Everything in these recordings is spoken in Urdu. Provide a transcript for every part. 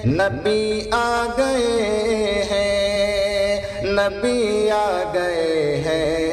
نبی آ گئے ہیں، نبی آ گئے ہیں۔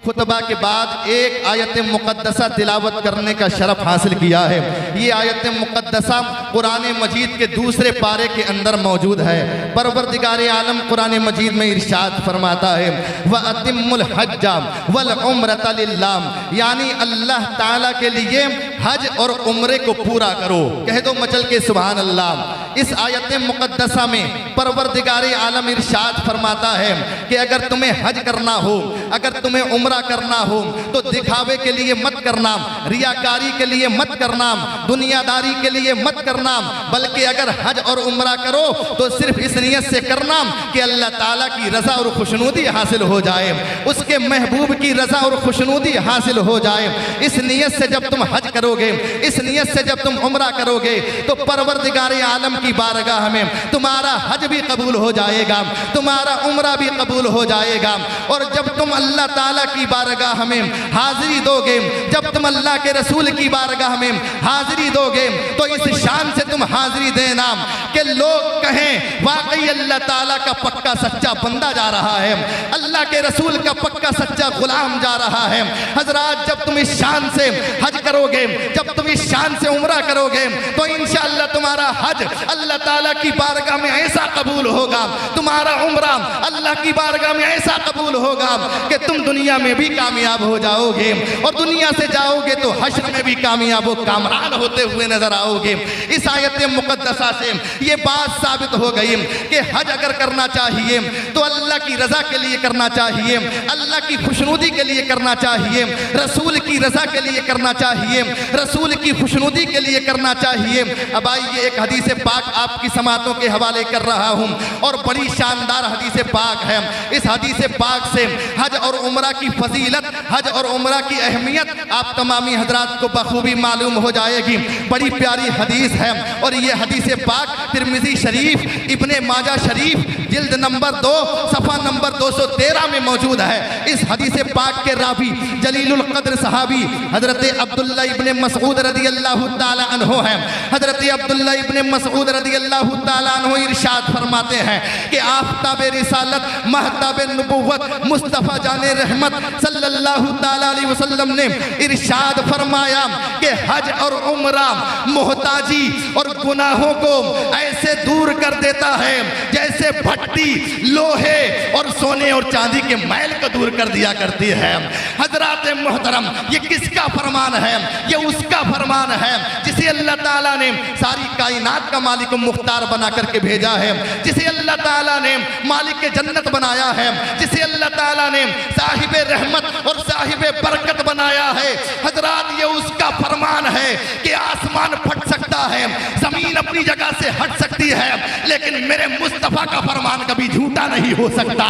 خطبہ کے بعد ایک آیت مقدسہ تلاوت کرنے کا شرف حاصل کیا ہے۔ یہ آیت مقدسہ قرآن مجید کے دوسرے پارے کے اندر موجود ہے۔ پروردگار عالم قرآن مجید میں ارشاد فرماتا ہے وَأَتِمُّ الْحَجَّ وَالْعُمْرَةَ لِلَّهِ، یعنی اللہ تعالیٰ کے لیے حج اور عمرے کو پورا کرو۔ کہہ دو مچل کے سبحان اللہ۔ اس آیت مقدسہ میں پروردگار عالم ارشاد فرماتا ہے کہ اگر تمہیں حج کرنا ہو، اگر تمہیں عمرہ کرنا ہو تو دکھاوے کے لیے مت کرنا، ریاکاری کے لیے مت کرنا، دنیا داری کے لیے مت کرنا، بلکہ اگر حج اور عمرہ کرو تو صرف اس نیت سے کرنا کہ اللہ تعالیٰ کی رضا اور خوشنودی حاصل ہو جائے، اس کے محبوب کی رضا اور خوشنودی حاصل ہو جائے۔ اس نیت سے جب تم حج کرو گے، اس نیت سے جب تم عمرہ کرو گے تو پروردگار عالم کی بارگاہ میں تمہارا حج بھی قبول ہو جائے گا، تمہارا عمرہ بھی قبول ہو جائے گا۔ اور جب تم اللہ تعالیٰ کی بارگاہ میں حاضری دو گے، جب تم اللہ کے رسول کی بارگاہ میں حاضری دو گے تو اس شان سے تم حاضری دینا کہ لوگ کہیں واقعی اللہ تعالیٰ کا پکا سچا بندہ جا رہا ہے، اللہ کے رسول کا پکا سچا غلام جا رہا ہے۔ حضرات جب تم اس شان سے حج کرو گے، جب تم اس شان سے عمرہ کرو گے تو انشاءاللہ تمہارا حج اللہ تعالیٰ کی بارگاہ میں ایسا قبول ہوگا، تمہارا عمرہ اللہ کی بارگاہ میں ایسا قبول ہوگا کہ تم دنیا میں بھی کامیاب ہو جاؤ گے اور دنیا سے جاؤ گے تو حشر میں بھی کامیاب و کامران ہوتے ہوئے نظر آؤ گے۔ اس آیت مقدسہ سے یہ بات ثابت ہو گئی کہ حج اگر کرنا چاہیے تو اللہ کی رضا کے لیے کرنا چاہیے، اللہ کی خوشنودی کے لیے کرنا چاہیے، رسول کی رضا کے لیے کرنا چاہیے، رسول کی خوشنودی کے لیے کرنا چاہیے۔ اب آئیے ایک حدیث پاک آپ کی سماعتوں کے حوالے کر رہا ہوں اور بڑی شاندار حدیث پاک ہے۔ اس حدیث پاک سے حج اور عمرہ کی فضیلت، حج اور عمرہ کی اہمیت آپ تمامی حضرات کو بخوبی معلوم ہو جائے گی۔ بڑی پیاری حدیث ہے اور یہ حدیث پاک ترمذی شریف، ابن ماجہ شریف، جلد نمبر 2 صفحہ نمبر 213 میں موجود ہے۔ اس حدیث پاک کے راوی جلیل القدر صحابی حضرت عبداللہ ابن مسعود رضی اللہ تعالی عنہ ہیں۔ حضرت عبداللہ ابن مسعود رضی اللہ تعالی عنہ ارشاد فرماتے ہیں کہ آفتاب رسالت، مہتاب نبوت، مصطفیٰ جان رحمت صلی اللہ تعالی علیہ وسلم نے ارشاد فرمایا کہ حج اور عمرہ محتاجی اور گناہوں کو ایسے دور کر دیتا ہے جیسے بھٹی لوہے اور سونے اور چاندی کے میل کو دور کر دیا کرتی ہے۔ حضرات محترم، یہ کس کا فرمان ہے؟ یہ اس کا فرمان ہے جسے اللہ تعالیٰ نے ساری کائنات کا مالک و مختار بنا کر کے بھیجا ہے، جسے اللہ تعالیٰ نے مالک جنت بنایا ہے، جسے اللہ تعالیٰ نے صاحب رحمت اور صاحب برکت بنایا ہے۔ حضرات یہ اس کا فرمان ہے کہ آسمان پھٹ سکتا ہے، زمین اپنی جگہ سے ہٹ سکتی ہے، لیکن میرے مصطفیٰ کا فرمان کبھی جھوٹا نہیں ہو سکتا،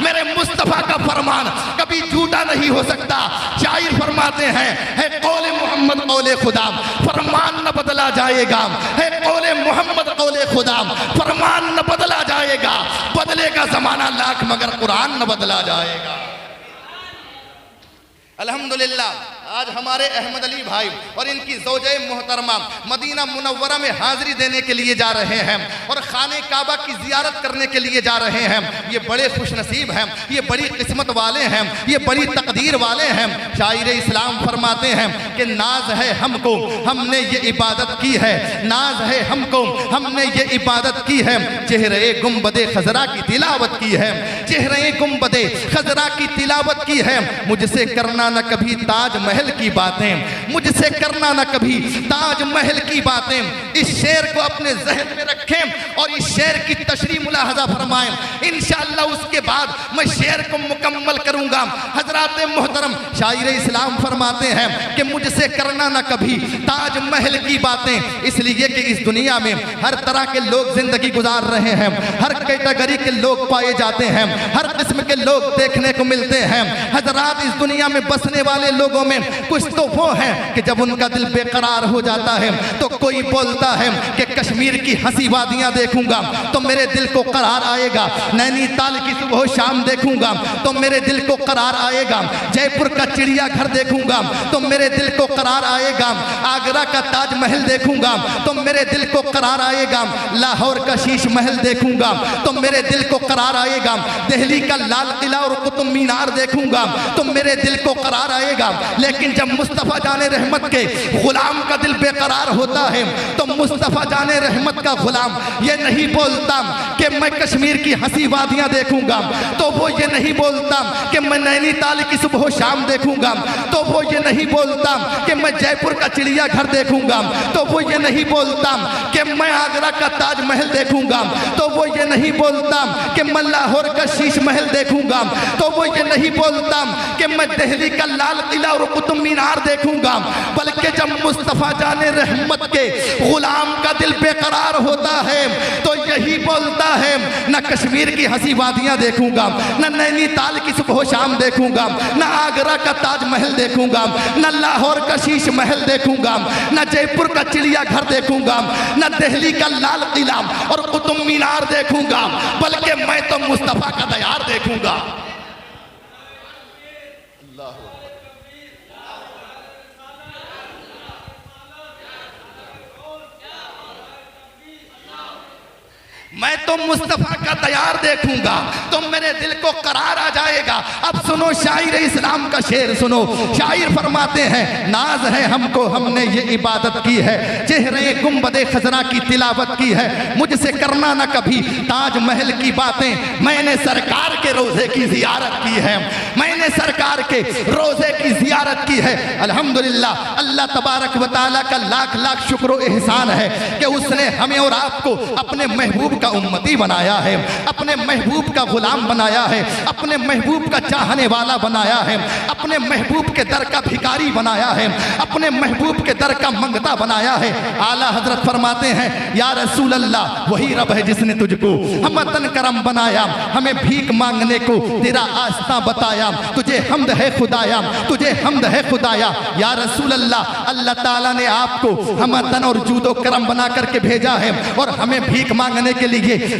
میرے مصطفیٰ کا فرمان کبھی جھوٹا نہیں ہو سکتا۔ شاعر فرماتے ہیں ہے قول محمد قول خدا، فرمان نہ بدلا جائے گا، ہے قول محمد قول خدا، فرمان نہ بدلا جائے گا، بدلے گا زمانہ لاکھ مگر قرآن نہ بدلا جائے گا۔ الحمدللہ آج ہمارے احمد علی بھائی اور ان کی زوجہ محترمہ مدینہ منورہ میں حاضری دینے کے لیے جا رہے ہیں اور خانہ کعبہ کی زیارت کرنے کے لیے جا رہے ہیں۔ یہ بڑے خوش نصیب ہیں، یہ بڑی قسمت والے ہیں، یہ بڑی تقدیر والے ہیں۔ شاعر اسلام فرماتے ہیں کہ ناز ہے ہم کو ہم نے یہ عبادت کی ہے، ناز ہے ہم کو ہم نے یہ عبادت کی ہے، چہرے گنبد خضرا کی تلاوت کی ہے، چہرے گنبد خضرا کی تلاوت کی ہے۔ مجھ سے کرنا نہ کبھی تاج محل کی باتیں، مجھ سے کرنا نہ کبھی تاج محل کی باتیں۔ اس شعر کو اپنے ذہن میں رکھیں اور اس شعر کی تشریح ملاحظہ فرمائیں، انشاءاللہ اس کے بعد میں شعر کو مکمل کروں گا۔ حضرات محترم، شاعر اسلام فرماتے ہیں کہ مجھ سے کرنا نہ کبھی تاج محل کی باتیں، اس لیے کہ اس دنیا میں ہر طرح کے لوگ زندگی گزار رہے ہیں، ہر کیٹیگری کے لوگ پائے جاتے ہیں، ہر قسم کے لوگ دیکھنے کو ملتے ہیں۔ حضرات اس دنیا میں بسنے والے لوگوں میں کچھ تو وہ ہیں کہ جب ان کا دل بے قرار ہو جاتا ہے تو کوئی بولتا ہے کہ کشمیر کی ہنسی وادیاں دیکھوں گا تو میرے دل کو قرار آئے گا، نینی تال کی صبح و شام دیکھوں گا تو میرے دل کو قرار آئے گا، جے پور کا چڑیا گھر دیکھوں گا تو میرے دل کو قرار آئے گا، آگرہ کا تاج محل دیکھوں گا تو میرے دل کو قرار آئے گا، لاہور کا شیش محل دیکھوں گا تو میرے دل کو قرار آئے گا، دہلی کا لال قلعہ اور قطب مینار دیکھوں گا تو میرے دل کو قرار آئے گا۔ لیکن جب مصطفیٰ جان رحمت کے غلام کا دل بے قرار ہوتا ہے تو مصطفیٰ جان رحمت کا غلام یہ نہیں بولتا کہ میں کشمیر کی ہنسی وادیاں دیکھوں گا، تو وہ یہ نہیں بولتا کہ میں نینی تال کی صبح و شام دیکھوں گا، تو وہ یہ نہیں بولتا کہ میں جے پور کا چڑیا گھر دیکھوں گا، تو وہ یہ نہیں بولتا کہ میں آگرہ کا تاج محل دیکھوں گا، تو وہ یہ نہیں بولتا کہ میں لاہور کا شیش محل دیکھوں گا، تو وہ یہ نہیں بولتا کہ میں دہلی کا لال قلعہ اور قطب مینار دیکھوں گا، بلکہ جب مصطفیٰ جان رحمت کے غلام کا دل بے قرار ہوتا ہے تو یہی بولتا ہے نہ کشمیر کی ہنسی وادیاں دیکھوں گا، نہ نینی تال کی صبح و شام دیکھوں گا، نہ آگرہ کا تاج محل دیکھوں گا، نہ لاہور کا شیش محل دیکھوں گا، نہ جے پور کا چڑیا گھر دیکھوں گا، نہ دہلی کا لال قلعہ اور قطب مینار دیکھوں گا، بلکہ میں تو مصطفیٰ کا دیار دیکھوں گا۔ میں تو مصطفیٰ کا دیار دیکھوں گا تو میرے دل کو قرار آ جائے گا۔ اب سنو شاعر اسلام کا شعر سنو، شاعر فرماتے ہیں ناز ہے ہم کو ہم نے یہ عبادت کی ہے، چہرے گنبد خضرا کی تلاوت کی ہے، مجھ سے کرنا نہ کبھی تاج محل کی باتیں، میں نے سرکار کے روزے کی زیارت کی ہے، میں نے سرکار کے روزے کی زیارت کی ہے۔ الحمدللہ اللہ تبارک و تعالیٰ کا لاکھ لاکھ شکر و احسان ہے کہ اس نے ہمیں اور آپ کو اپنے محبوب کا امتی بنایا ہے، اپنے محبوب کا غلام بنایا ہے، اپنے محبوب کا چاہنے والا بنایا ہے، اپنے محبوب کے در کا بھکاری بنایا ہے، اپنے محبوب کے در کا منگتا بنایا ہے۔ اعلیٰ حضرت فرماتے ہیں یا رسول اللہ وہی رب ہے جس نے تجھ کو ہمتن کرم بنایا، ہمیں بھیک مانگنے کو تیرا آستہ بتایا، تجھے حمد ہے خدایا، تجھے حمد ہے خدایا۔ یا رسول اللہ اللہ تعالیٰ نے آپ کو ہمتن اور جود و کرم بنا کر کے بھیجا ہے اور ہمیں بھیک مانگنے کے لیے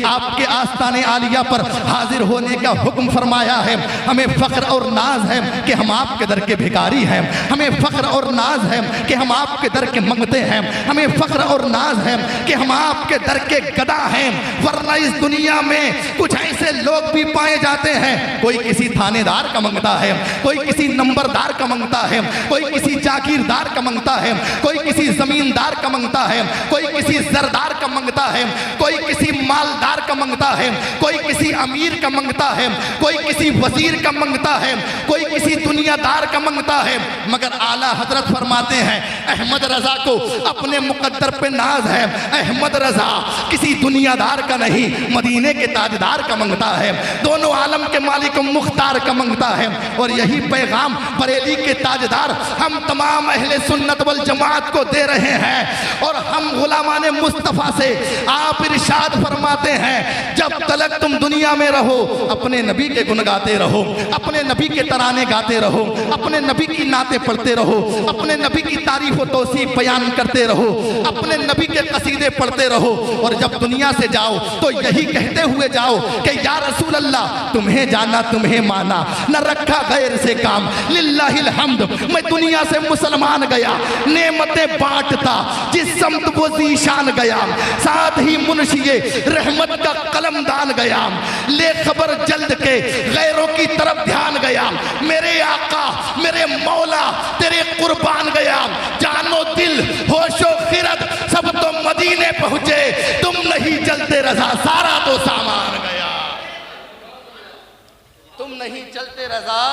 آپ کے آستان عالیہ پر حاضر ہونے کا حکم فرمایا ہے۔ ہمیں فخر اور ناز ہے کہ ہم آپ کے در کے بھکاری ہیں، ہمیں فخر اور ناز ہے کہ ہم آپ کے در کے منگتے ہیں، ہمیں فخر اور ناز ہے کہ ہم آپ کے در کے گدا ہیں، ورنہ اس دنیا میں کچھ ایسے لوگ بھی پائے جاتے ہیں، کوئی کسی تھانے دار کا منگتا ہے، کوئی کسی نمبردار کا منگتا ہے، کوئی کسی جاگیردار کا منگتا ہے، کوئی کسی زمیندار کا منگتا ہے، کوئی کسی زردار کا منگتا ہے، کوئی کسی مالدار کا منگتا ہے، کوئی کسی امیر کا منگتا ہے، کوئی کسی وزیر کا منگتا ہے، کوئی کسی دنیا دار کا منگتا ہے، مگر اعلیٰ حضرت فرماتے ہیں احمد رضا کو اپنے مقدر پہ ناز ہے، احمد رضا کسی دنیا دار کا نہیں مدینے کے تاجدار کا منگتا ہے، دونوں عالم کے مالک مختار کا منگتا ہے۔ اور یہی پیغام بریلی کے تاجدار ہم تمام اہل سنت والجماعت کو دے رہے ہیں، اور ہم غلامان مصطفیٰ سے آپ ارشاد فرماتے ہیں جب تلک تم دنیا میں رہو اپنے نبی کے گن گاتے رہو، اپنے نبی کے ترانے گاتے رہو، اپنے نبی کی نعتیں پڑھتے رہو، اپنے نبی کی تعریف و توصیف بیان کرتے رہو، اپنے نبی کے قصیدے پڑھتے رہو، اور جب دنیا سے جاؤ تو یہی کہتے ہوئے جاؤ کہ یا رسول اللہ تمہیں جانا تمہیں مانا، نہ رکھا غیر سے کام، للہ الحمد میں دنیا سے مسلمان گیا، نعمتیں بانٹتا جس سمت وہ ذیشان گیا، ساتھ ہی منشیے رحمت کا قلم دان گیا، لے خبر جلد کے غیروں کی طرف دھیان گیا، میرے آقا میرے مولا تیرے قربان گیا، جانو دل ہوش و خرد سب تو مدینے پہنچے، تم نہیں چلتے رضا سارا تو سامان گیا، تم نہیں چلتے رضا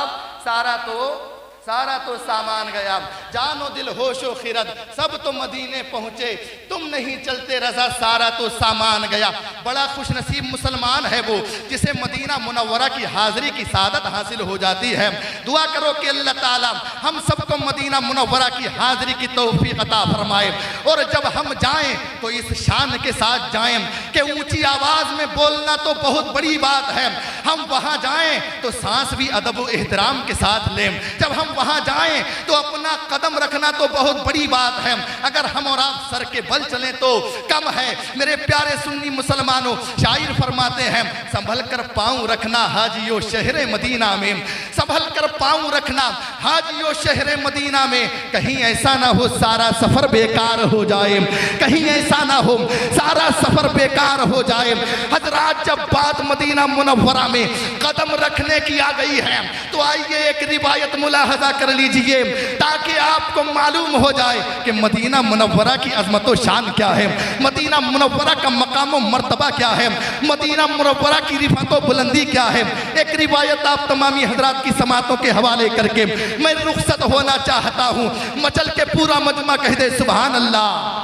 سارا تو سامان گیا، جانو دل ہوش و خرد سب تو مدینے پہنچے، تم نہیں چلتے رضا سارا تو سامان گیا۔ بڑا خوش نصیب مسلمان ہے وہ جسے مدینہ منورہ کی حاضری کی سعادت حاصل ہو جاتی ہے۔ دعا کرو کہ اللہ تعالیٰ ہم سب کو مدینہ منورہ کی حاضری کی توفیق عطا فرمائے، اور جب ہم جائیں تو اس شان کے ساتھ جائیں کہ اونچی آواز میں بولنا تو بہت بڑی بات ہے، ہم وہاں جائیں تو سانس بھی ادب و احترام کے ساتھ لیں، جب ہم وہاں جائیں تو اپنا قدم رکھنا تو بہت بڑی بات ہے، اگر ہم اور آپ سر کے بل چلیں تو کم ہے۔ میرے پیارے سنی مسلمانوں، شاعر فرماتے ہیں سنبھل کر پاؤں رکھنا حاجیو شہر مدینہ میں، سنبھل کر پاؤں رکھنا حاجیو شہر مدینہ میں، کہیں ایسا نہ ہو سارا سفر بیکار ہو جائے، کہیں ایسا نہ ہو سارا سفر بیکار ہو جائے۔ حضرات جب بات مدینہ منورہ میں قدم رکھنے کی آ گئی ہے تو آئیے ایک روایت ملاحظہ کر لیجئے تاکہ آپ کو معلوم ہو جائے کہ مدینہ منورہ کی عظمت و شان کیا ہے، مدینہ منورہ کا مقام و مرتبہ کیا ہے، مدینہ منورہ کی رفعت و بلندی کیا ہے۔ ایک روایت آپ تمامی حضرات کی سماعتوں کے حوالے کر کے میں رخصت ہونا چاہتا ہوں، مچل کے پورا مجمع کہہ دے سبحان اللہ،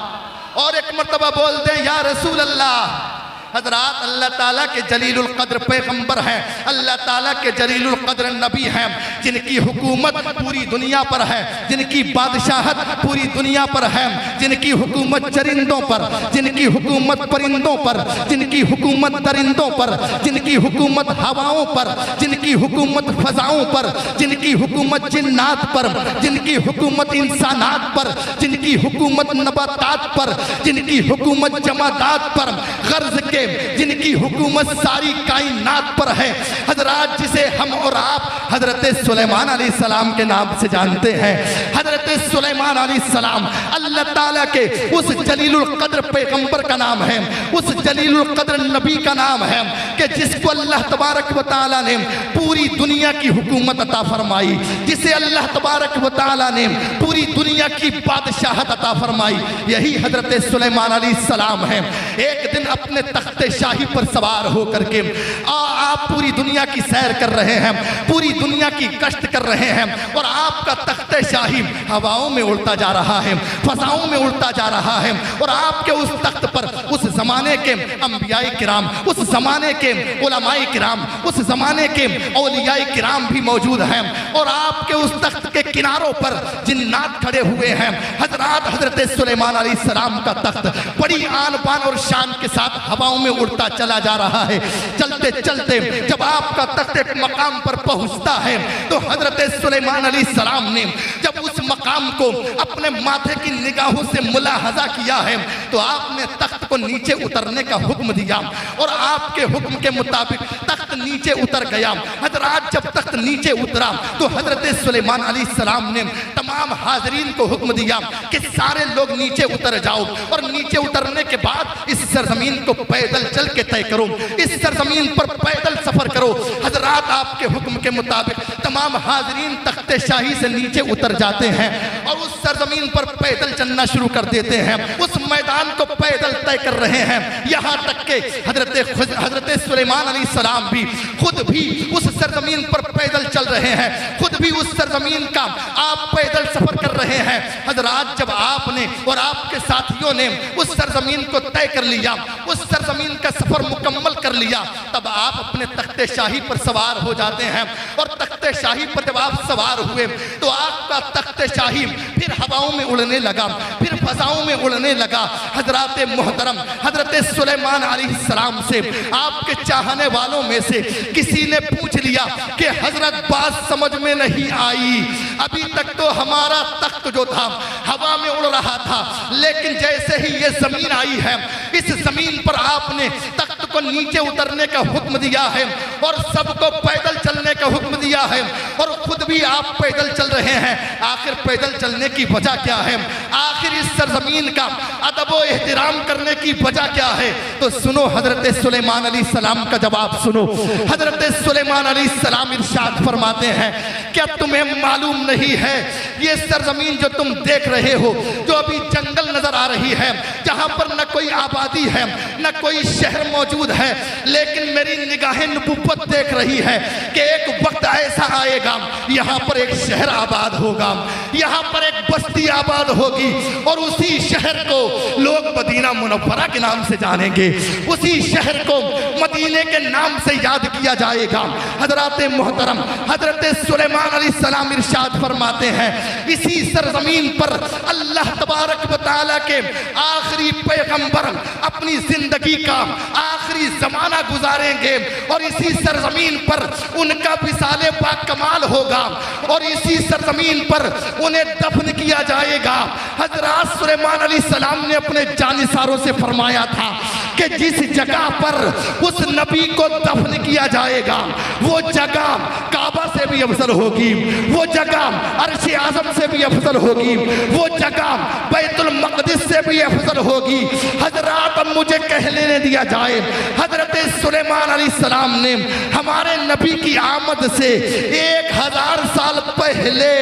اور ایک مرتبہ بول دیں یا رسول اللہ۔ حضرات اللہ تعالیٰ کے جلیل القدر پیغمبر ہیں، اللہ تعالیٰ کے جلیل القدر نبی ہیں، جن کی حکومت پوری دنیا پر ہے، جن کی بادشاہت پوری دنیا پر ہے، جن کی حکومت چرندوں پر، جن کی حکومت پرندوں پر، جن کی حکومت درندوں پر، جن کی حکومت ہواؤں پر، جن کی حکومت فضاؤں پر، جن کی حکومت جنات پر، جن کی حکومت انسانات پر، جن کی حکومت نباتات پر، جن کی حکومت جمادات پر، غرض کے جن کی حکومت ساری کائنات پر ہے۔ حضرات جسے ہم اور آپ حضرت سلیمان علیہ السلام کے نام سے جانتے ہیں، حضرت سلیمان علیہ السلام اللہ تعالیٰ کے اس جلیل القدر پیغمبر کا نام ہے، اس جلیل القدر نبی کا نام ہے کہ جس کو اللہ تبارک و تعالیٰ نے پوری دنیا کی حکومت عطا فرمائی، جسے اللہ تبارک و تعالیٰ نے پوری دنیا کی بادشاہت عطا فرمائی، یہی حضرت سلیمان علیہ السلام ہے۔ ایک دن اپنے تخت شاہی پر سوار ہو کر کے آپ پوری دنیا کی سیر کر رہے ہیں، پوری دنیا کی گشت کر رہے ہیں، اور آپ کا تخت شاہی ہواؤں میں اڑتا جا رہا ہے، فضاؤں میں اڑتا جا رہا ہے، اور آپ کے اس تخت پر اس زمانے کے انبیاء کرام، اس زمانے کے علماء کرام، اس زمانے کے اولیاء کرام بھی موجود ہیں، اور آپ کے اس تخت کے کناروں پر جنات کھڑے ہوئے ہیں۔ حضرات حضرت سلیمان علیہ السلام کا تخت بڑی آن بان اور شان کے ساتھ ہواؤں میں اڑتا چلا جا رہا ہے۔ چلتے چلتے جب آپ کا تخت ایک مقام پر پہنچتا ہے تو حضرت سلیمان علیہ السلام نے جب اس مقام کو اپنے ماتھے کی نگاہوں سے ملاحظہ کیا ہے تو آپ نے تخت کو نیچے اترنے کا حکم دیا، اور آپ کے حکم کے مطابق تخت نیچے اتر گیا۔ حضرات جب تخت نیچے اترا تو حضرت سلیمان علیہ السلام نے تمام حاضرین کو حکم دیا کہ سارے لوگ نیچے اتر جاؤ، اور نیچے اترنے کے بعد اس سرزمین کو پیدل چل کے طے کرو، اس سرزمین پر پیدل سفر کرو۔ حضرات آپ کے حکم کے مطابق تمام حاضرین تخت شاہی سے نیچے اتر جاتے ہیں اور اس سرزمین پر پیدل چلنا شروع کر دیتے ہیں، اس میدان کو پیدل طے کر رہے ہیں، یہاں تک کہ حضرت سلیمان علیہ السلام بھی خود بھی اس سرزمین پر پیدل چل رہے ہیں، خود بھی اس سرزمین کا آپ پیدل سفر کر رہے ہیں۔ حضرات جب آپ نے اور آپ کے ساتھیوں نے اس سرزمین کو طے کر لیا، اس سرزمین کا سفر مکمل کر لیا، تب آپ اپنے تخت شاہی پر سوار ہو جاتے ہیں، اور تخت شاہی پر جب آپ سوار ہوئے تو آپ کا تخت شاہی پھر ہواؤں میں اڑنے لگا، پھر فضاؤں میں اڑنے لگا۔ حضرات محترم حضرت سلیمان علیہ السلام سے آپ کے چاہنے والوں میں سے کسی نے پوچھ لیا کہ حضرت بات سمجھ میں نہیں آئی، ابھی تک تو ہمارا تخت جو تھا ہوا میں اڑ رہا تھا، لیکن جیسے ہی یہ زمین آئی ہے اس زمین پر آپ نے تخت کو نیچے اترنے کا حکم دیا ہے اور سب کو پیدل چلنے کا حکم دیا ہے، اور خود بھی آپ پیدل چل رہے ہیں۔ آخر پیدل چلنے کی وجہ کیا ہے؟ آخر اس سرزمین کا ادب و احترام کرنے کی وجہ کیا ہے؟ تو سنو حضرت سلیمان علیہ السلام کا جواب سنو۔ حضرت سلیمان علیہ السلام ارشاد فرماتے ہیں کیا تمہیں معلوم نہیں ہے یہ سرزمین جو تم دیکھ رہے ہو، جو ابھی جنگل نظر آ رہی ہے، جہاں پر نہ کوئی آبادی ہے نہ کوئی شہر موجود ہے، لیکن میری نگاہ نبوت دیکھ رہی ہے کہ ایک وقت ایسا آئے گا یہاں پر ایک شہر آباد ہوگا, یہاں پر ایک بستی آباد ہوگی, اور اسی شہر کو لوگ مدینہ منورہ کے نام سے جانیں گے, اسی شہر کو مدینے کے نام سے یاد کیا جائے گا. حضرات محترم حضرت سلیمان علیہ السلام ارشاد فرماتے ہیں اسی سرزمین پر اللہ تبارک و تعالیٰ کے آخری پیغمبر اپنی زندگی کا آخری زمانہ گزاریں گے, اور اسی سرزمین پر ان کا وصال باکمال ہوگا, اور اسی سرزمین پر انہیں دفن کیا جائے گا. حضرات سلیمان علیہ السلام نے اپنے جانثاروں سے فرمایا تھا کہ جس جگہ پر اس نبی کو دفن کیا جائے گا وہ جگہ کعبہ سے بھی افضل ہوگی, وہ جگہ عرش اعظم سے بھی افضل ہوگی, وہ جگہ بیت المقدس سے بھی افضل ہوگی. حضرات اب مجھے کہہ لینے دیا جائے, حضرت سلیمان علیہ السلام نے ہمارے نبی کی آمد سے 1000 سال پہلے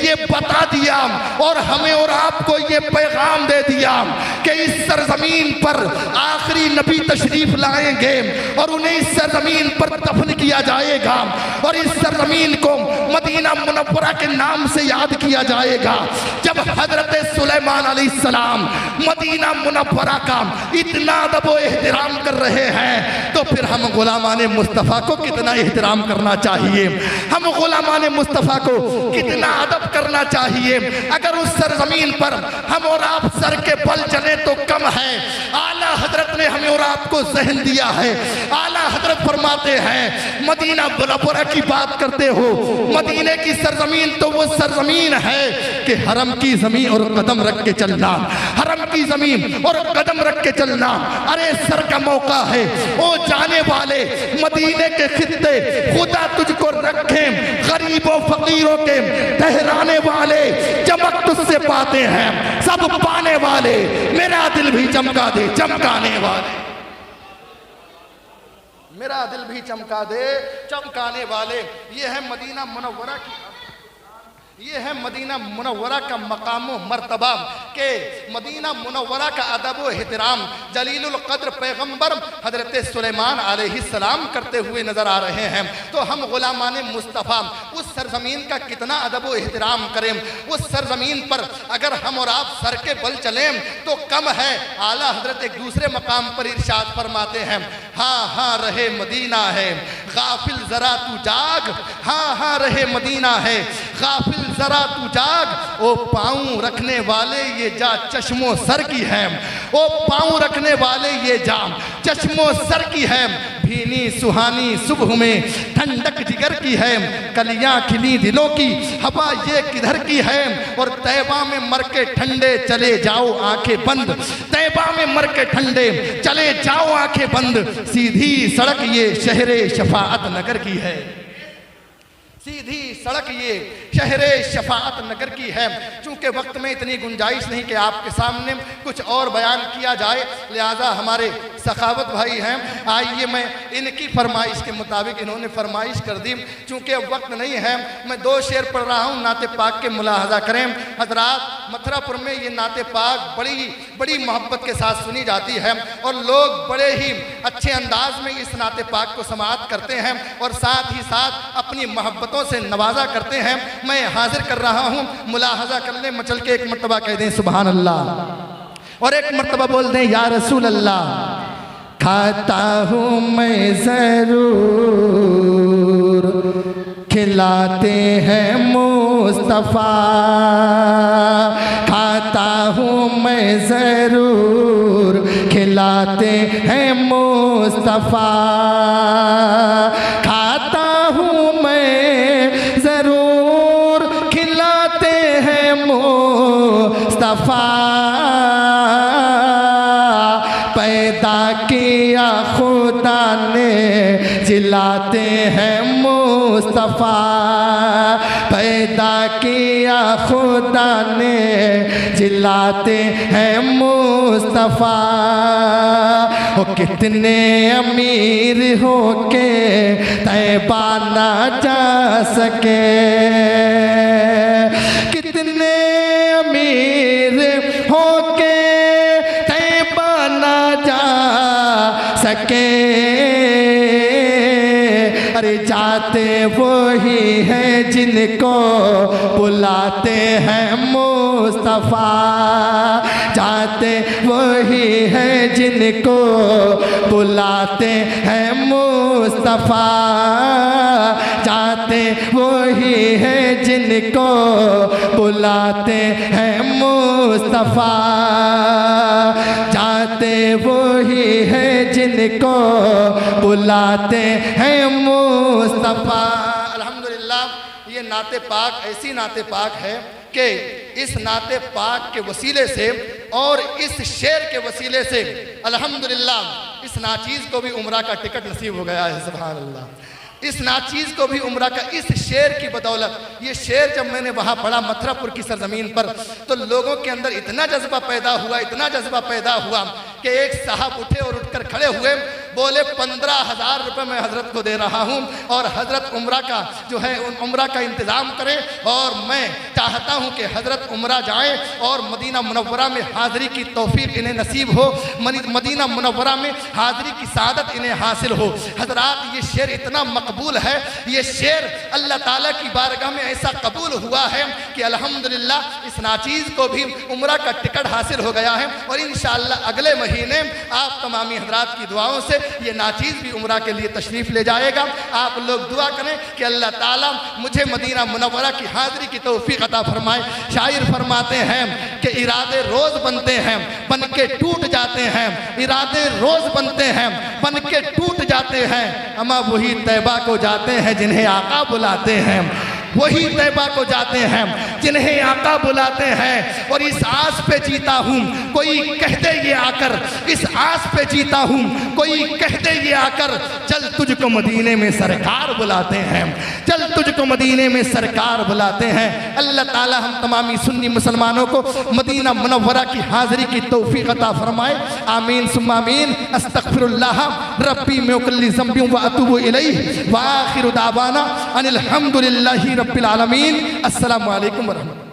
یہ بتا دیا اور ہمیں اور آپ کو یہ پیغام دے دیا کہ اس سرزمین پر آخری نبی تشریف لائیں گے اور انہیں اس سرزمین پر دفن کیا جائے گا, اور اس سرزمین کو مدینہ منورہ کے نام سے یاد کیا جائے گا. جب حضرت سلیمان علیہ السلام مدینہ منورہ کا اتنا ادب و احترام کر رہے ہیں تو پھر ہم غلامان مصطفیٰ کو کتنا احترام کرنا چاہیے, ہم غلامان مصطفیٰ کو کتنا ادب کرنا چاہیے. اگر اس سرزمین پر ہم اور آپ سر کے بل چلیں تو کم ہے. اعلیٰ حضرت نے ہمیں اور آپ کو ذہن دیا ہے. اعلیٰ حضرت فرماتے ہیں مدینہ منورہ کی بات کرتے ہو, مدینے کی سرزمین تو وہ سرزمین ہے کہ حرم کی زمین اور قدم رکھ کے چلنا, حرم کی زمین اور قدم رکھ کے چلنا. ارے سر کا موقع ہے او جانے والے مدینے کے خطے خدا تجھ کو رکھیں, غریبوں فقیروں کے ٹھہرانے والے چمک تجھ سے پاتے ہیں, سب پانے والے میرا دل بھی چمکا دے چمکانے والے, میرا دل بھی چمکا دے چمکانے والے. یہ ہے مدینہ منورہ کی, یہ ہے مدینہ منورہ کا مقام و مرتبہ کہ مدینہ منورہ کا ادب و احترام جلیل القدر پیغمبر حضرت سلیمان علیہ السلام کرتے ہوئے نظر آ رہے ہیں. تو ہم غلامان مصطفیٰ اس سرزمین کا کتنا ادب و احترام کریں. اس سرزمین پر اگر ہم اور آپ سر کے بل چلیں تو کم ہے. اعلیٰ حضرت ایک دوسرے مقام پر ارشاد فرماتے ہیں ہاں ہاں رہے مدینہ ہے غافل ذرا تو جاگ, ہاں ہاں رہے مدینہ ہے غافل ذرا تو جاگ. او پاؤں رکھنے والے یہ جا چشم و سر کی ہے, او پاؤں رکھنے والے یہ جا چشم و سر کی ہے. بھینی سہانی صبح میں ٹھنڈک جگر کی ہے, کلیاں کھلی دلوں کی ہوا یہ کدھر کی ہے. اور طیبہ میں مر کے ٹھنڈے چلے جاؤ آنکھیں بند, طیبہ میں مر کے ٹھنڈے چلے جاؤ آنکھیں بند. سیدھی سڑک یہ شہر شفاعت نگر کی ہے, سیدھی سڑک یہ شہر شفاعت نگر کی ہے. چونکہ وقت میں اتنی گنجائش نہیں کہ آپ کے سامنے کچھ اور بیان کیا جائے, لہذا ہمارے سخاوت بھائی ہیں, آئیے میں ان کی فرمائش کے مطابق, انہوں نے فرمائش کر دی, چونکہ اب وقت نہیں ہے میں 2 شعر پڑھ رہا ہوں, نعت پاک کے ملاحظہ کریں. حضرات متھرا پور میں یہ نعت پاک بڑی محبت کے ساتھ سنی جاتی ہے اور لوگ بڑے ہی اچھے انداز میں اس نعت پاک کو سماعت کرتے ہیں اور ساتھ ہی ساتھ اپنی محبتوں سے نوازا کرتے ہیں. میں حاضر کر رہا ہوں, ملاحظہ کر لیں, مچل کے ایک مرتبہ کہہ دیں سبحان اللہ, اور ایک مرتبہ بول دیں یا رسول اللہ. کھاتا ہوں میں ضرور کھلاتے ہیں مصطفیٰ, کھاتا ہوں میں ضرور کھلاتے ہیں مصطفیٰ, کھاتا ہوں میں ضرور کھلاتے ہیں مصطفیٰ. پیدا کیا خدا نے جلاتے ہیں مصطفیٰ, پیدا کیا خدا نے جلاتے ہیں مصطفیٰ. وہ کتنے امیر ہو کے طیبہ نہ جا سکے, کتنے امیر ہو کے طیبہ نہ جا سکے. پر جاتے وہی ہیں جن کو بلاتے ہیں مصطفیٰ، جاتے وہی ہیں جن کو بلاتے ہیں مصطفیٰ، جاتے وہی ہیں جن کو بلاتے ہیں مصطفیٰ، جاتے وہی ہیں جن کو بلاتے ہیں مصطفیٰ۔ الحمدللہ یہ نعت پاک ایسی نعت پاک ہے کہ اس نعت پاک کے وسیلے سے اور اس شعر کے وسیلے سے الحمدللہ اس ناچیز کو بھی عمرہ کا ٹکٹ نصیب ہو گیا ہے، سبحان اللہ۔ اس ناچیز کو بھی عمرہ کا اس شعر کی بدولت، یہ شعر جب میں نے وہاں پڑھا متھرا پور کی سرزمین پر تو لوگوں کے اندر اتنا جذبہ پیدا ہوا، اتنا جذبہ پیدا ہوا کہ ایک صاحب اٹھے اور اٹھ کر کھڑے ہوئے، بولے 15,000 روپے میں حضرت کو دے رہا ہوں اور حضرت عمرہ کا جو ہے عمرہ کا انتظام کریں، اور میں چاہتا ہوں کہ حضرت عمرہ جائیں اور مدینہ منورہ میں حاضری کی توفیق انہیں نصیب ہو، مدینہ منورہ میں حاضری کی سعادت انہیں حاصل ہو۔ حضرات یہ شعر اتنا مقبول ہے، یہ شعر اللہ تعالیٰ کی بارگاہ میں ایسا قبول ہوا ہے کہ الحمدللہ اس ناچیز کو بھی عمرہ کا ٹکٹ حاصل ہو گیا ہے، اور انشاءاللہ اگلے مہینے آپ تمامی حضرات کی دعاؤں سے یہ ناچیز بھی عمرہ کے لیے تشریف لے جائے گا۔ آپ لوگ دعا کریں کہ اللہ تعالیٰ مجھے مدینہ منورہ کی حاضری کی توفیق عطا فرمائے۔ شاعر فرماتے ہیں کہ ارادے روز بنتے ہیں بن کے ٹوٹ جاتے ہیں، ارادے روز بنتے ہیں بن کے ٹوٹ جاتے ہیں، اما وہی طیبہ کو جاتے ہیں جنہیں آقا بلاتے ہیں، وہی طیبہ کو جاتے ہیں جنہیں آقا بلاتے ہیں۔ اور اس آس پہ جیتا ہوں کوئی کہہ دے یہ آ کر، اس آس پہ جیتا ہوں کوئی کہہ دے یہ آ کر، چل تجھ کو مدینے میں سرکار بلاتے ہیں، چل تجھ کو مدینے میں سرکار بلاتے ہیں۔ اللہ تعالی ہم تمامی سنی مسلمانوں کو مدینہ منورہ کی حاضری کی توفیق عطا فرمائے، آمین ثم آمین۔ استغفر اللہ ربی من کل ذنب واتوب الیہ، وآخر دعوانا ان الحمد للہ رب العالمین۔ السلام علیکم ورحمۃ اللہ۔